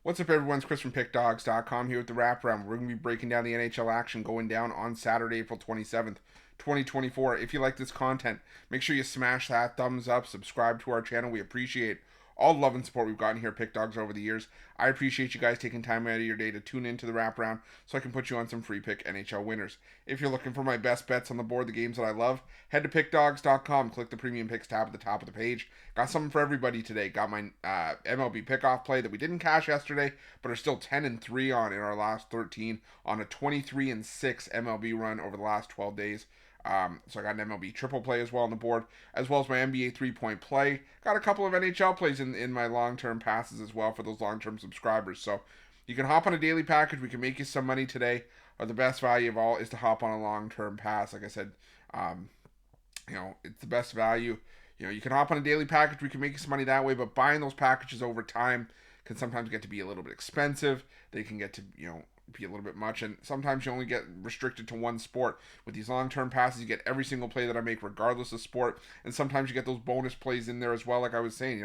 What's up, everyone? It's Chris from Pickdawgz.com here with the Wraparound. We're going to be breaking down the NHL action going down on Saturday, April 27th, 2024. If you like this content, make sure you smash that thumbs up, subscribe to our channel. We appreciate all the love and support we've gotten here at Pick Dawgz over the years. I appreciate you guys taking time out of your day to tune into the Wraparound so I can put you on some free pick NHL winners. If you're looking for my best bets on the board, the games that I love, head to Pickdawgz.com, click the Premium Picks tab at the top of the page. Got something for everybody today. Got my MLB pickoff play that we didn't cash yesterday, but are still 10-3 on in our last 13 on a 23-6 MLB run over the last 12 days. So I got an MLB triple play as well on the board, as well as my NBA three-point play. Got a couple of NHL plays in my long-term passes as well for those long-term subscribers. So you can hop on a daily package. We can make you some money today. Or the best value of all is to hop on a long-term pass. Like I said, it's the best value. You can hop on a daily package. We can make you some money that way. But buying those packages over time can sometimes get to be a little bit expensive. They can get to, be a little bit much, and sometimes you only get restricted to one sport. With these long-term passes, you get every single play that I make regardless of sport, and sometimes you get those bonus plays in there as well. Like I was saying,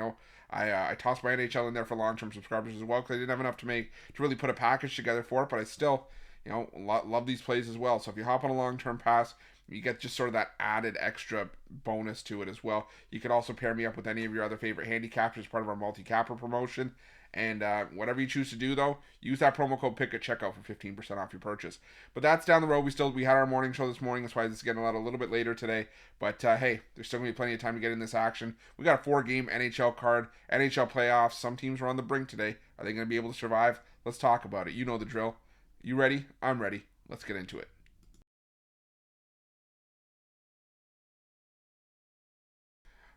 I tossed my NHL in there for long-term subscribers as well because I didn't have enough to really put a package together for it, but I still love these plays as well. So if you hop on a long-term pass, you get just sort of that added extra bonus to it as well. You could also pair me up with any of your other favorite handicappers as part of our multi-capper promotion. And whatever you choose to do, though, use that promo code PICK at checkout for 15% off your purchase. But that's down the road. We had our morning show this morning. That's why this is getting a little bit later today. But hey, there's still going to be plenty of time to get in this action. We got a 4-game NHL card, NHL playoffs. Some teams are on the brink today. Are they going to be able to survive? Let's talk about it. You know the drill. You ready? I'm ready. Let's get into it.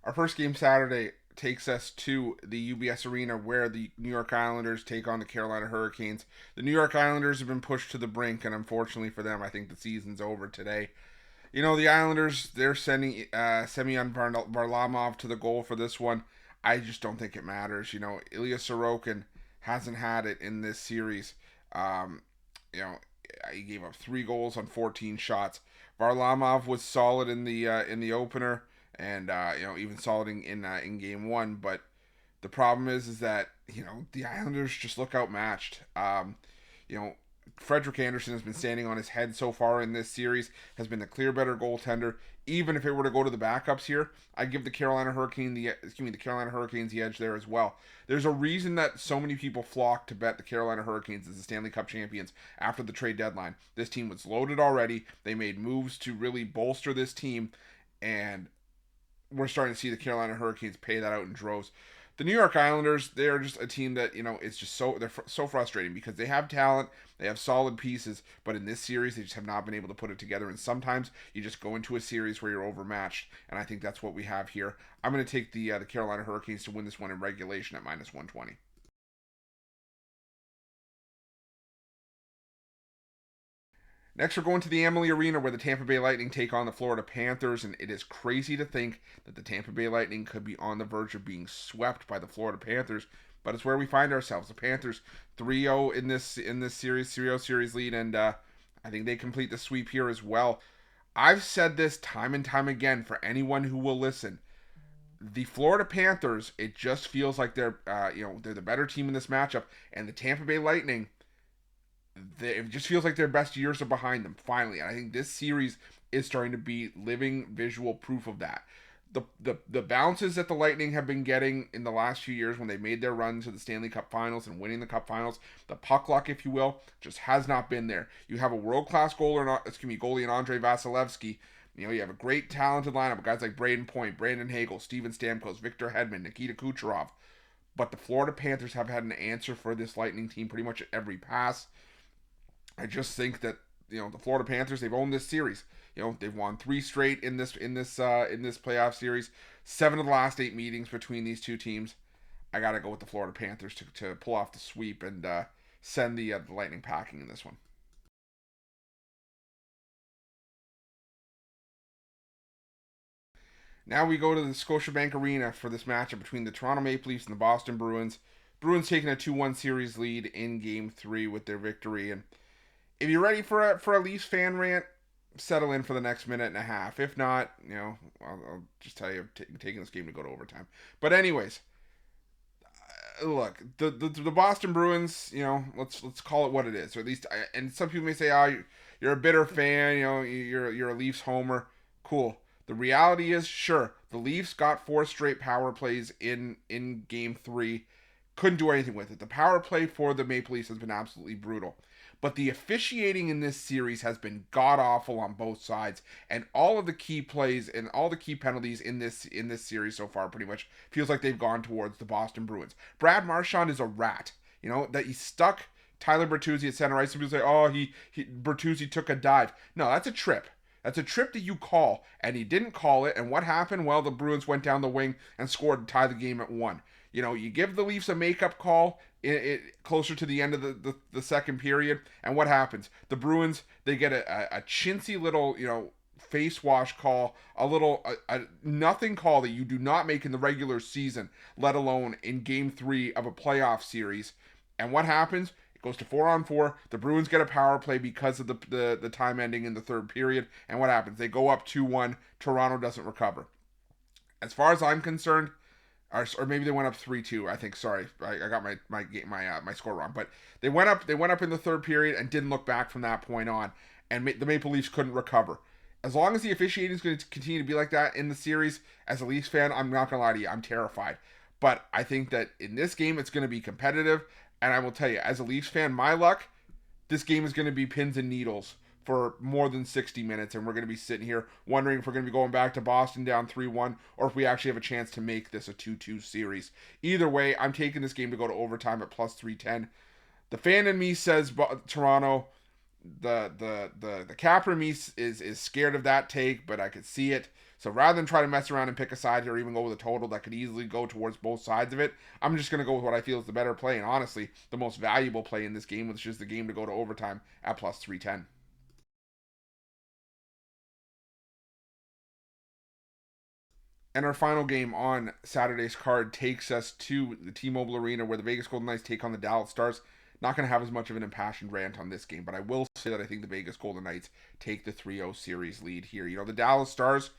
Our first game Saturday takes us to the UBS Arena where the New York Islanders take on the Carolina Hurricanes. The New York Islanders have been pushed to the brink, and unfortunately for them, I think the season's over today. The Islanders, they're sending Semyon Varlamov to the goal for this one. I just don't think it matters. Ilya Sorokin hasn't had it in this series. He gave up 3 goals on 14 shots. Varlamov was solid in the opener, and even solid in game 1. But the problem is that the Islanders just look outmatched. Frederik Andersen has been standing on his head so far in this series. Has been the clear better goaltender. Even if it were to go to the backups here, I'd give the Carolina Hurricanes the edge there as well. There's a reason that so many people flock to bet the Carolina Hurricanes as the Stanley Cup champions after the trade deadline. This team was loaded already. They made moves to really bolster this team, and we're starting to see the Carolina Hurricanes pay that out in droves. The New York Islanders, they're just a team that, it's just they're so frustrating because they have talent, they have solid pieces, but in this series, they just have not been able to put it together. And sometimes you just go into a series where you're overmatched, and I think that's what we have here. I'm going to take the Carolina Hurricanes to win this one in regulation at -120. Next, we're going to the Amalie Arena where the Tampa Bay Lightning take on the Florida Panthers, and it is crazy to think that the Tampa Bay Lightning could be on the verge of being swept by the Florida Panthers, but it's where we find ourselves. The Panthers 3-0 in this series, 3-0 series lead, and I think they complete the sweep here as well. I've said this time and time again for anyone who will listen. The Florida Panthers, it just feels like they're the better team in this matchup, and the Tampa Bay Lightning, it just feels like their best years are behind them, finally. And I think this series is starting to be living visual proof of that. The bounces that the Lightning have been getting in the last few years when they made their run to the Stanley Cup Finals and winning the Cup Finals, the puck luck, if you will, just has not been there. You have a world-class goalie in Andrei Vasilevsky. You have a great talented lineup of guys like Braden Point, Brandon Hagel, Steven Stamkos, Victor Hedman, Nikita Kucherov. But the Florida Panthers have had an answer for this Lightning team pretty much at every pass. I just think that the Florida Panthers, they've owned this series. They've won 3 straight in this playoff series. 7 of the last 8 meetings between these two teams. I gotta go with the Florida Panthers to pull off the sweep and send the Lightning packing in this one. Now we go to the Scotiabank Arena for this matchup between the Toronto Maple Leafs and the Boston Bruins. Bruins taking a 2-1 series lead in Game 3 with their victory. And if you're ready for a Leafs fan rant, settle in for the next minute and a half. If not, I'll just tell you, I'm taking this game to go to overtime. But anyways, look, the Boston Bruins, let's call it what it is, or at least, and some people may say, oh, you're a bitter fan, you're a Leafs homer. Cool. The reality is, sure, the Leafs got 4 straight power plays in Game 3. Couldn't do anything with it. The power play for the Maple Leafs has been absolutely brutal. But the officiating in this series has been god awful on both sides, and all of the key plays and all the key penalties in this series so far pretty much feels like they've gone towards the Boston Bruins. Brad Marchand is a rat. That he stuck Tyler Bertuzzi at center ice. Some people say, "Oh, he Bertuzzi took a dive." No, that's a trip. That's a trip that you call, and he didn't call it. And what happened? Well, the Bruins went down the wing and scored to tie the game at 1. You give the Leafs a makeup call closer to the end of the second period, and what happens? The Bruins, they get a chintzy little, face wash call, a nothing call that you do not make in the regular season, let alone in Game 3 of a playoff series. And what happens? It goes to 4-on-4. The Bruins get a power play because of the time ending in the third period. And what happens? They go up 2-1. Toronto doesn't recover. As far as I'm concerned, or maybe they went up 3-2. I think. Sorry, I got my score wrong. But they went up in the third period and didn't look back from that point on. And the Maple Leafs couldn't recover. As long as the officiating is going to continue to be like that in the series, as a Leafs fan, I'm not going to lie to you, I'm terrified. But I think that in this game, it's going to be competitive. And I will tell you, as a Leafs fan, my luck, this game is going to be pins and needles for more than 60 minutes. And we're going to be sitting here wondering if we're going to be going back to Boston down 3-1 or if we actually have a chance to make this a 2-2 series. Either way, I'm taking this game to go to overtime at plus 310. The fan in me says Toronto. The capper in me is scared of that take, but I could see it. So rather than try to mess around and pick a side here or even go with a total that could easily go towards both sides of it, I'm just going to go with what I feel is the better play and honestly the most valuable play in this game, which is the game to go to overtime at plus 310. And our final game on Saturday's card takes us to the T-Mobile Arena where the Vegas Golden Knights take on the Dallas Stars. Not going to have as much of an impassioned rant on this game, but I will say that I think the Vegas Golden Knights take the 3-0 series lead here. The Dallas Stars,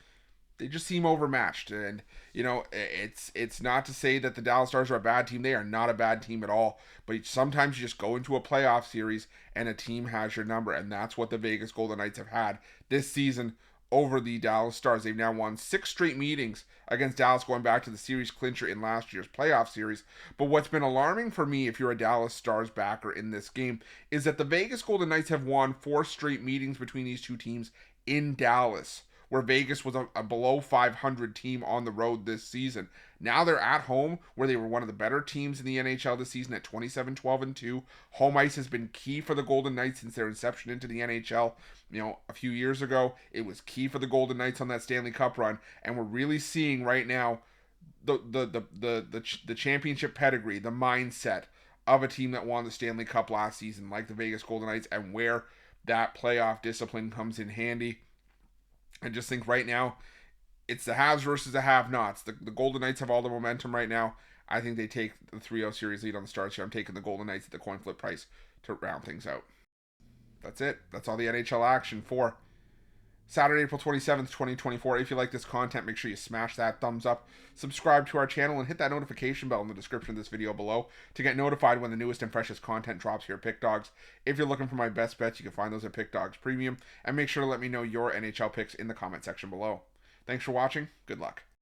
they just seem overmatched. And, it's not to say that the Dallas Stars are a bad team. They are not a bad team at all. But sometimes you just go into a playoff series and a team has your number. And that's what the Vegas Golden Knights have had this season over the Dallas Stars. They've now won 6 straight meetings against Dallas going back to the series clincher in last year's playoff series. But what's been alarming for me, if you're a Dallas Stars backer in this game, is that the Vegas Golden Knights have won 4 straight meetings between these two teams in Dallas, where Vegas was a below 500 team on the road this season. Now they're at home, where they were one of the better teams in the NHL this season at 27-12-2. Home ice has been key for the Golden Knights since their inception into the NHL. A few years ago, it was key for the Golden Knights on that Stanley Cup run, and we're really seeing right now the championship pedigree, the mindset of a team that won the Stanley Cup last season, like the Vegas Golden Knights, and where that playoff discipline comes in handy. I just think right now, it's the haves versus the have-nots. The Golden Knights have all the momentum right now. I think they take the 3-0 series lead on the Stars here. I'm taking the Golden Knights at the coin flip price to round things out. That's it. That's all the NHL action for Saturday, April 27th, 2024. If you like this content, make sure you smash that thumbs up, subscribe to our channel, and hit that notification bell in the description of this video below to get notified when the newest and freshest content drops here at Pick Dawgz. If you're looking for my best bets, you can find those at Pick Dawgz Premium, and make sure to let me know your NHL picks in the comment section below. Thanks for watching. Good luck.